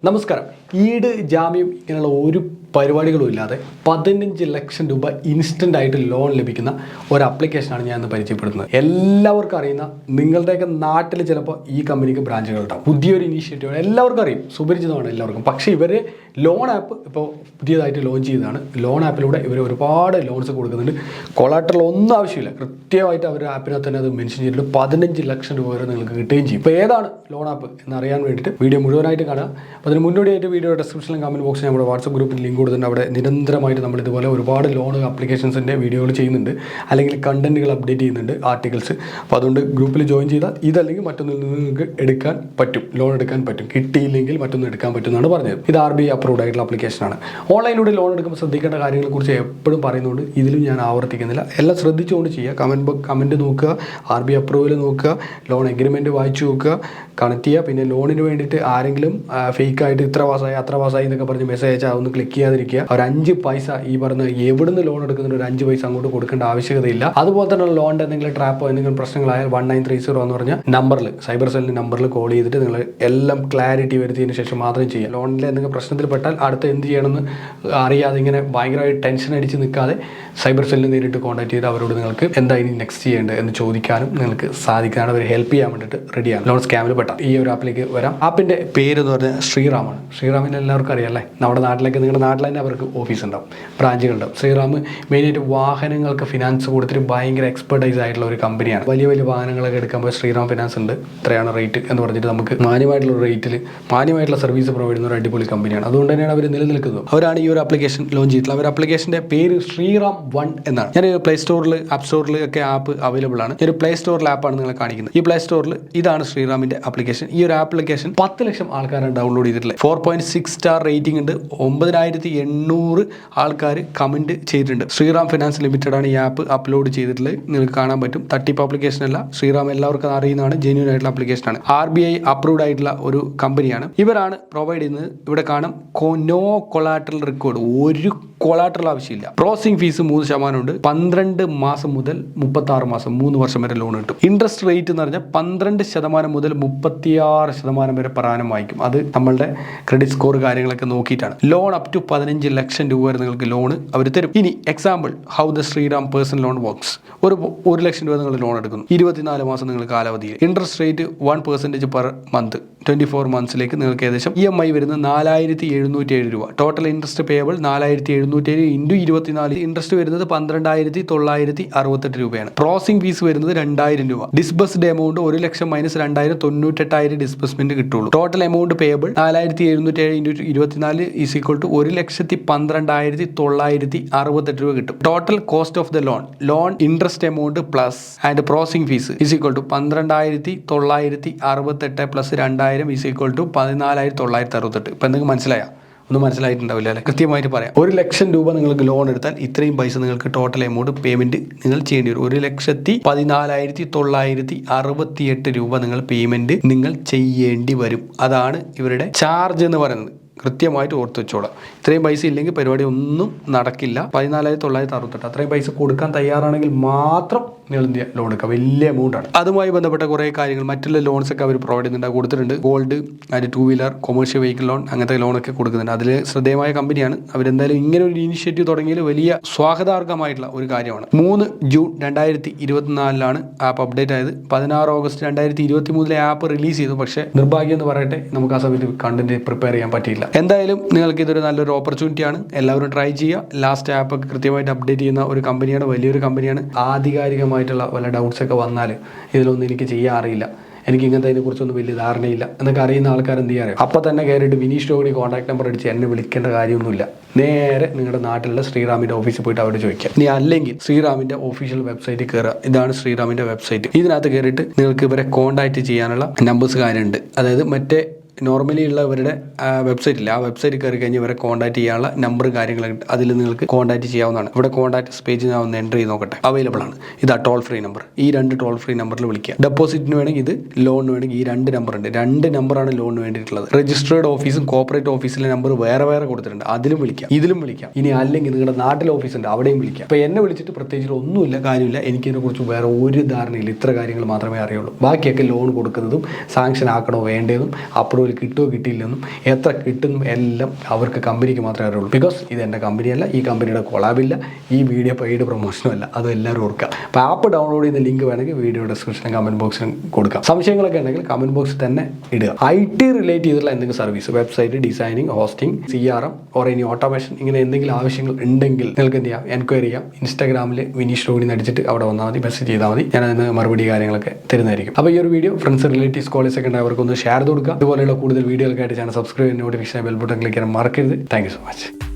നമസ്കാരം. ഈട് ജാമ്യം ഇങ്ങനെയുള്ള ഒരു പരിപാടികളും ഇല്ലാതെ 15 ലക്ഷം രൂപ ഇൻസ്റ്റൻ്റ് ആയിട്ട് ലോൺ ലഭിക്കുന്ന ഒരു ആപ്ലിക്കേഷനാണ് ഞാൻ ഇന്ന് പരിചയപ്പെടുത്തുന്നത്. എല്ലാവർക്കും അറിയുന്ന, നിങ്ങളുടെയൊക്കെ നാട്ടിൽ ചിലപ്പോൾ ഈ കമ്പനിക്ക് ബ്രാഞ്ചുകൾ ഉണ്ടാവും. പുതിയൊരു ഇനീഷ്യേറ്റീവ് എല്ലാവർക്കും അറിയും, സുപരിചിതമാണ് എല്ലാവർക്കും. പക്ഷേ ഇവർ ലോൺ ആപ്പ് ഇപ്പോൾ പുതിയതായിട്ട് ലോഞ്ച് ചെയ്തതാണ്. ലോൺ ആപ്പിലൂടെ ഇവർ ഒരുപാട് ലോൺസ് കൊടുക്കുന്നുണ്ട്. കൊളാട്ടറൽ ഒന്നും ആവശ്യമില്ല, കൃത്യമായിട്ട് അവർ ആപ്പിനകത്ത് തന്നെ അത് മെൻഷൻ ചെയ്തിട്ട് 15 ലക്ഷം രൂപ വരെ നിങ്ങൾക്ക് കിട്ടുകയും ചെയ്യും. ഇപ്പോൾ ഏതാണ് ലോൺ ആപ്പ് എന്നറിയാൻ വേണ്ടിയിട്ട് വീഡിയോ മുഴുവനായിട്ട് കാണുക. അതിന് മുന്നോടിയായിട്ട് വീഡിയോ ഡിസ്ക്രിപ്ഷനിലും കമൻറ്റ് ബോക്സിൽ നമ്മുടെ വാട്സപ്പ് ഗ്രൂപ്പിൽ ലിങ്ക് കൊടുത്തിട്ടുണ്ട്. അവിടെ നിരന്തരമായിട്ട് നമ്മൾ ഇതുപോലെ ഒരുപാട് ലോൺ ആപ്ലിക്കേഷൻസിൻ്റെ വീഡിയോകൾ ചെയ്യുന്നുണ്ട്, അല്ലെങ്കിൽ കണ്ടന്റുകൾ അപ്ഡേറ്റ് ചെയ്യുന്നുണ്ട്, ആർട്ടിക്കിൾസ്. അപ്പോൾ അതുകൊണ്ട് ഗ്രൂപ്പിൽ ജോയിൻ ചെയ്താൽ ഇതല്ലെങ്കിൽ മറ്റൊന്നിൽ നിന്ന് നിങ്ങൾക്ക് എടുക്കാൻ പറ്റും, ലോൺ എടുക്കാൻ പറ്റും. കിട്ടിയില്ലെങ്കിൽ മറ്റൊന്ന് എടുക്കാൻ പറ്റും എന്നാണ് പറഞ്ഞത്. ഇത് RBI അപ്രൂവ്ഡ് ആയിട്ടുള്ള ആപ്ലിക്കേഷനാണ്. ഓൺലൈനിലൂടെ ലോൺ എടുക്കുമ്പോൾ ശ്രദ്ധിക്കേണ്ട കാര്യങ്ങളെക്കുറിച്ച് എപ്പോഴും പറയുന്നുണ്ട്. ഇതിലും ഞാൻ ആവർത്തിക്കുന്നില്ല. എല്ലാം ശ്രദ്ധിച്ചുകൊണ്ട് ചെയ്യുക. കമൻറ്റ് നോക്കുക, RBI അപ്രൂവൽ നോക്കുക, ലോൺ എഗ്രിമെൻറ്റ് വായിച്ചു നോക്കുക, കണക്ട് ചെയ്യുക. പിന്നെ ലോണിന് വേണ്ടിയിട്ട് ആരെങ്കിലും ഫേക്കായിട്ട് ഇത്ര മാസമായി അത്ര മാസമായി എന്നൊക്കെ പറഞ്ഞ് മെസ്സേജ് അയച്ചാൽ അതൊന്ന് ക്ലിക്ക് ചെയ്യാതിരിക്കുക. ഒരു 5 പൈസ ഈ പറഞ്ഞ എവിടുന്ന് ലോൺ എടുക്കുന്നുണ്ട് ഒരു 5 പൈസ അങ്ങോട്ട് കൊടുക്കേണ്ട ആവശ്യകതയില്ല. അതുപോലെ തന്നെ ലോണിൻ്റെ എന്തെങ്കിലും ട്രാപ്പോ എന്തെങ്കിലും പ്രശ്നങ്ങളായാൽ 1930 എന്ന് പറഞ്ഞ നമ്പറിൽ, സൈബർ സെല്ലിൻ്റെ നമ്പറിൽ കോൾ ചെയ്തിട്ട് നിങ്ങൾ എല്ലാം ക്ലാരിറ്റി വരുത്തിയതിന് ശേഷം മാത്രം ചെയ്യുക. ലോണിൽ എന്തെങ്കിലും പ്രശ്നത്തിൽപ്പെട്ടാൽ അടുത്ത് എന്ത് ചെയ്യണമെന്ന് അറിയാതെ ഇങ്ങനെ ഭയങ്കരമായിട്ട് ടെൻഷൻ അടിച്ച് നിൽക്കാതെ സൈബർ സെല്ലിൽ നേരിട്ട് കോൺടാക്ട് ചെയ്ത് അവരോട് നിങ്ങൾക്ക് എന്താ ഇനി നെക്സ്റ്റ് ചെയ്യേണ്ടത് എന്ന് ചോദിക്കാനും നിങ്ങൾക്ക് സാധിക്കാനും അവർ ഹെൽപ്പ് ചെയ്യാൻ വേണ്ടിയിട്ട് റെഡിയാണ്. ലോൺ സ്കാമിൽ പെട്ടാൽ ഈ ഒരു ആപ്പിലേക്ക് വരാം. ആപ്പിൻ്റെ പേര് എന്ന് പറഞ്ഞാൽ ശ്രീറാമാണ്. ശ്രീറാമിനെ എല്ലാവർക്കും അറിയാമല്ലേ. നമ്മുടെ നാട്ടിലേക്ക്, നിങ്ങളുടെ നാട്ടിൽ തന്നെ അവർക്ക് ഓഫീസ് ഉണ്ടാവും, ബ്രാഞ്ചുകളുണ്ടാവും. ശ്രീറാം മെയിനായിട്ട് വാഹനങ്ങൾക്ക് ഫിനാൻസ് കൊടുത്തിട്ട് ഭയങ്കര എക്സ്പെർട്ടൈസ് ആയിട്ടുള്ള ഒരു കമ്പനിയാണ്. വലിയ വലിയ വാഹനങ്ങളൊക്കെ എടുക്കുമ്പോൾ ശ്രീറാം ഫിനാൻസ് ഉണ്ട്, ഇത്രയാണ് റേറ്റ് എന്ന് പറഞ്ഞിട്ട് നമുക്ക് മാന്യമായിട്ടുള്ള റേറ്റിൽ മാന്യമായിട്ടുള്ള സർവീസ് പ്രൊവൈഡ് ചെയ്യുന്ന ഒരു അടിപൊളി കമ്പനിയാണ്. അതുകൊണ്ട് തന്നെയാണ് അവർ നിലനിൽക്കുന്നത്. അവരാണ് ഈ ഒരു ആപ്ലിക്കേഷൻ ലോഞ്ച് ചെയ്തിട്ടുള്ളത്. അവർ ആപ്ലിക്കേഷൻ്റെ പേര് ശ്രീറാം 1 എന്നാണ്. ഞാൻ പ്ലേ സ്റ്റോറിൽ, ആപ്പ് സ്റ്റോറിൽ ഒക്കെ ആപ്പ് അവൈലബിൾ ആണ്. ഒരു പ്ലേ സ്റ്റോറിൽ ആപ്പാണ് നിങ്ങളെ കാണിക്കുന്നത്. ഈ പ്ലേ സ്റ്റോറിൽ ഇതാണ് ശ്രീറാമിൻ്റെ ആപ്ലിക്കേഷൻ. ഈ ഒരു ആപ്ലിക്കേഷൻ 10 ലക്ഷം ആൾക്കാരാണ് ഡൗൺലോഡ് ചെയ്തിട്ടുള്ളത്. 4.6 സ്റ്റാർ റേറ്റിംഗ് ഉണ്ട്. 9800 ആൾക്കാർ കമൻറ്റ് ചെയ്തിട്ടുണ്ട്. ശ്രീറാം ഫിനാൻസ് ലിമിറ്റഡ് ആണ് ഈ ആപ്പ് അപ്ലോഡ് ചെയ്തിട്ടുള്ളത്. നിങ്ങൾക്ക് കാണാൻ പറ്റും. തട്ടിപ്പ് ആപ്ലിക്കേഷൻ അല്ല. ശ്രീറാം എല്ലാവർക്കും അറിയുന്നതാണ്, ജെന്യൂൻ ആയിട്ടുള്ള ആപ്ലിക്കേഷനാണ്. RBI അപ്രൂവ്ഡ് ആയിട്ടുള്ള ഒരു കമ്പനിയാണ്. ഇവരാണ് പ്രൊവൈഡ് ചെയ്യുന്നത്. ഇവിടെ കാണും നോ കൊളാട്രൽ റെക്കോർഡ്, ഒരു കൊളാട്രൽ ആവശ്യമില്ല. പ്രോസസിംഗ് ഫീസ് 3% ഉണ്ട്. 12 മാസം മുതൽ 36 മാസം, 3 വർഷം വരെ ലോൺ കിട്ടും. ഇൻട്രസ്റ്റ് റേറ്റ് എന്ന് പറഞ്ഞാൽ 12% മുതൽ 36% വരെ പ്രധാനം വായിക്കും. അത് നമ്മളുടെ ക്രെഡിറ്റ് സ്കോർ കാര്യങ്ങളൊക്കെ നോക്കിയിട്ടാണ്. ലോൺ അപ് ടു 15 ലക്ഷം രൂപ വരെ നിങ്ങൾക്ക് ലോൺ അവർ തരും. ഇനി example how the Shriram personal loan works. 1 ലക്ഷം രൂപ നിങ്ങൾ ലോൺ എടുക്കുന്നു. 24 മാസം നിങ്ങൾ കാലാവധിയിൽ. Interest rate 1% per month. 24 മന്ത്സിലേക്ക് നിങ്ങൾക്ക് ഏകദേശം EMI വരുന്നത് 4707 രൂപ. Total interest payable 4707 into 24. Interest വരുന്നത് 12968 രൂപയാണ്. പ്രോസസിംഗ് ഫീസ് വരുന്നത് 2000 രൂപ. ഡിസ്ബസ്ഡ് എമൗണ്ട് 1 ലക്ഷം മൈനസ് 2000, 98,000 ഡിസ്ബസ്മെന്റ് കിട്ടുള്ളൂ. Total amount payable 4707 into 24 is equal to 1,12,968 രൂപ കിട്ടും. Total cost of the loan interest amount plus and processing fees is equal to 12,968 plus 2000 is equal to 14,968. ഇപ്പം എന്തെങ്കിലും മനസ്സിലായോ? ഒന്നും മനസ്സിലായിട്ടുണ്ടാവില്ല അല്ലേ? കൃത്യമായിട്ട് പറയാം. 1 ലക്ഷം രൂപ നിങ്ങൾക്ക് ലോൺ എടുത്താൽ ഇത്രയും പൈസ നിങ്ങൾക്ക് ടോട്ടൽ എമൗണ്ട് പേയ്മെന്റ് നിങ്ങൾ ചെയ്യേണ്ടി വരും. 1,14,968 രൂപ നിങ്ങൾ പേയ്മെന്റ് നിങ്ങൾ ചെയ്യേണ്ടി വരും. അതാണ് ഇവരുടെ ചാർജ് എന്ന് പറയുന്നത്. കൃത്യമായിട്ട് ഓർത്ത് വെച്ചോളാം. ഇത്രയും പൈസ ഇല്ലെങ്കിൽ പരിപാടി ഒന്നും നടക്കില്ല. 14,968 അത്രയും പൈസ കൊടുക്കാൻ തയ്യാറാണെങ്കിൽ മാത്രം നിങ്ങൾ എന്ത് ചെയ്യുക, ലോൺ എടുക്കുക. വലിയ എമൗണ്ടാണ്. അതുമായി ബന്ധപ്പെട്ട കുറേ കാര്യങ്ങൾ, മറ്റുള്ള ലോൺസ് ഒക്കെ അവർ പ്രൊവൈഡ് ചെയ്യുന്നുണ്ട്, കൊടുത്തിട്ടുണ്ട്. Gold and 2 wheeler commercial vehicle loan അങ്ങനത്തെ ലോണൊക്കെ കൊടുക്കുന്നുണ്ട്. അതിൽ ശ്രദ്ധേയമായ കമ്പനിയാണ്. അവരെന്തായാലും ഇങ്ങനെ ഒരു ഇനിഷ്യേറ്റീവ് തുടങ്ങിയത് വലിയ സ്വാഗതാർഹമായിട്ടുള്ള ഒരു കാര്യമാണ്. 3 ജൂൺ 2024 ആപ്പ് അപ്ഡേറ്റ് ആയത്. 16 ഓഗസ്റ്റ് 2023 ആപ്പ് റിലീസ് ചെയ്തു. പക്ഷേ നിർഭാഗ്യം എന്ന് പറയട്ടെ, നമുക്ക് ആ സമയത്ത് കണ്ടന്റ് പ്രിപ്പയർ ചെയ്യാൻ പറ്റിയില്ല. എന്തായാലും നിങ്ങൾക്ക് ഇതൊരു നല്ലൊരു ഓപ്പർച്യൂണിറ്റിയാണ്. എല്ലാവരും ട്രൈ ചെയ്യുക. ലാസ്റ്റ് ആപ്പ് ഒക്കെ കൃത്യമായിട്ട് അപ്ഡേറ്റ് ചെയ്യുന്ന ഒരു കമ്പനിയാണ്, വലിയൊരു കമ്പനിയാണ്. ആധികാരികമായിട്ടുള്ള വല്ല ഡൗട്ട്സ് ഒക്കെ വന്നാൽ ഇതിലൊന്നും എനിക്ക് ചെയ്യാൻ അറിയില്ല, എനിക്ക് ഇങ്ങനത്തെ ഇതിനെക്കുറിച്ചൊന്നും വലിയ ധാരണയില്ല എന്നൊക്കെ അറിയുന്ന ആൾക്കാർ എന്ത് ചെയ്യാറ്, അപ്പോൾ തന്നെ കയറിയിട്ട് വിനീഷ് ടോഗിനി കോൺടാക്ട് നമ്പർ അടിച്ച് എന്നെ വിളിക്കേണ്ട കാര്യമൊന്നുമില്ല. നേരെ നിങ്ങളുടെ നാട്ടിലുള്ള ശ്രീറാമിൻ്റെ ഓഫീസിൽ പോയിട്ട് അവിടെ ചോദിക്കാം. ഇനി അല്ലെങ്കിൽ ശ്രീറാമിൻ്റെ ഒഫീഷ്യൽ വെബ്സൈറ്റിൽ കയറുക. ഇതാണ് ശ്രീറാമിൻ്റെ വെബ്സൈറ്റ്. ഇതിനകത്ത് കയറിയിട്ട് നിങ്ങൾക്ക് ഇവരെ കോൺടാക്ട് ചെയ്യാനുള്ള നമ്പേഴ്സ് കാര്യമുണ്ട്. അതായത് മറ്റേ നോർമലി ഉള്ള ഇവരുടെ വെബ്സൈറ്റില്ല, ആ വെബ്സൈറ്റിൽ കയറി കഴിഞ്ഞ് ഇവരെ കോൺടാക്ട് ചെയ്യാനുള്ള നമ്പർ കാര്യങ്ങളൊക്കെ അതിൽ നിങ്ങൾക്ക് കോൺടാക്ട് ചെയ്യാവുന്നതാണ്. ഇവിടെ കോൺടാക്ട് പേജ് ഞാൻ ഒന്ന് എൻ്റർ ചെയ്ത് നോക്കട്ടെ. അവൈലബിൾ ആണ്. ഇതാ ടോൾ ഫ്രീ നമ്പർ. ഈ 2 ടോൾ ഫ്രീ നമ്പറിൽ വിളിക്കുക. ഡെപ്പോസിറ്റിന് വേണമെങ്കിൽ ഇത്, ലോണിന് വേണമെങ്കിൽ ഈ 2 നമ്പർ ഉണ്ട്. 2 നമ്പറാണ് ലോണിന് വേണ്ടിയിട്ടുള്ളത്. രജിസ്ട്രേഡ് ഓഫീസും കോർപ്പറേറ്റ് ഓഫീസിലെ നമ്പർ വേറെ കൊടുത്തിട്ടുണ്ട്. അതിലും വിളിക്കാം, ഇതിലും വിളിക്കാം. ഇനി അല്ലെങ്കിൽ നിങ്ങളുടെ നാട്ടിലെ ഓഫീസ് ഉണ്ട്, അവിടെയും വിളിക്കാം. അപ്പോൾ എന്നെ വിളിച്ചിട്ട് പ്രത്യേകിച്ച് ഒന്നുമില്ല, കാര്യമില്ല. എനിക്കിതിനെക്കുറിച്ച് വേറെ ഒരു ധാരണയില്ല. ഇത്ര കാര്യങ്ങൾ മാത്രമേ അറിയുള്ളൂ. ബാക്കിയൊക്കെ ലോൺ കൊടുക്കുന്നതും സാങ്ഷൻ ആക്കണോ വേണ്ടതും അപ്രൂവൽ ജോലി കിട്ടുമോ കിട്ടിയില്ലെന്നും എത്ര കിട്ടുന്നു എല്ലാം അവർക്ക് കമ്പനിക്ക് മാത്രമേ അറിയുള്ളൂ. ബിക്കോസ് ഇത് എൻ്റെ കമ്പനിയല്ല, ഈ കമ്പനിയുടെ കൊളാബില്ല, ഈ വീഡിയോ പെയ്ഡ് പ്രൊമോഷനും അല്ല. അത് എല്ലാവരും ഓർക്കുക. അപ്പോൾ ആപ്പ് ഡൗൺലോഡ് ചെയ്യുന്ന ലിങ്ക് വേണമെങ്കിൽ വീഡിയോ ഡിസ്ക്രിപ്ഷനും കമൻറ്റ് ബോക്സിലും കൊടുക്കാം. സംശയങ്ങളൊക്കെ ഉണ്ടെങ്കിൽ കമൻറ്റ് ബോക്സിൽ തന്നെ ഇടുക. IT റിലേറ്റ് ചെയ്തിട്ടുള്ള എന്തെങ്കിലും service, website designing, hosting, CRM or ഇനി ഓട്ടോമേഷൻ, ഇങ്ങനെ എന്തെങ്കിലും ആവശ്യങ്ങൾ ഉണ്ടെങ്കിൽ നിങ്ങൾക്ക് എന്ത് ചെയ്യാം, എൻക്വയറി ചെയ്യാം. ഇൻസ്റ്റാഗ്രാമിൽ വിനീഷ് റോഡിന്ന് അടിച്ചിട്ട് അവിടെ വന്നാൽ മതി, മെസ്സേജ് ചെയ്താൽ മതി. ഞാൻ അതിന് മറുപടി കാര്യങ്ങളൊക്കെ തരുന്നതായിരിക്കും. അപ്പോൾ ഈ ഒരു വീഡിയോ ഫ്രണ്ട്സ്, റിലേറ്റീവ്സ്, കോളേജ് ഒക്കെ ഉണ്ടെങ്കിൽ അവർക്കൊന്ന് ഷെയർ ചെയ്ത് കൊടുക്കുക. ഇതുപോലെയുള്ള കൂടുതൽ വീഡിയോകൾക്കായിട്ട് ചാനൽ സബ്സ്ക്രൈബ് ചെയ്ത് നോട്ടിഫിക്കേഷൻ ബെൽ ബട്ടൺ ക്ലിക്ക് ചെയ്യാൻ മറക്കരുത്. Thank you so much.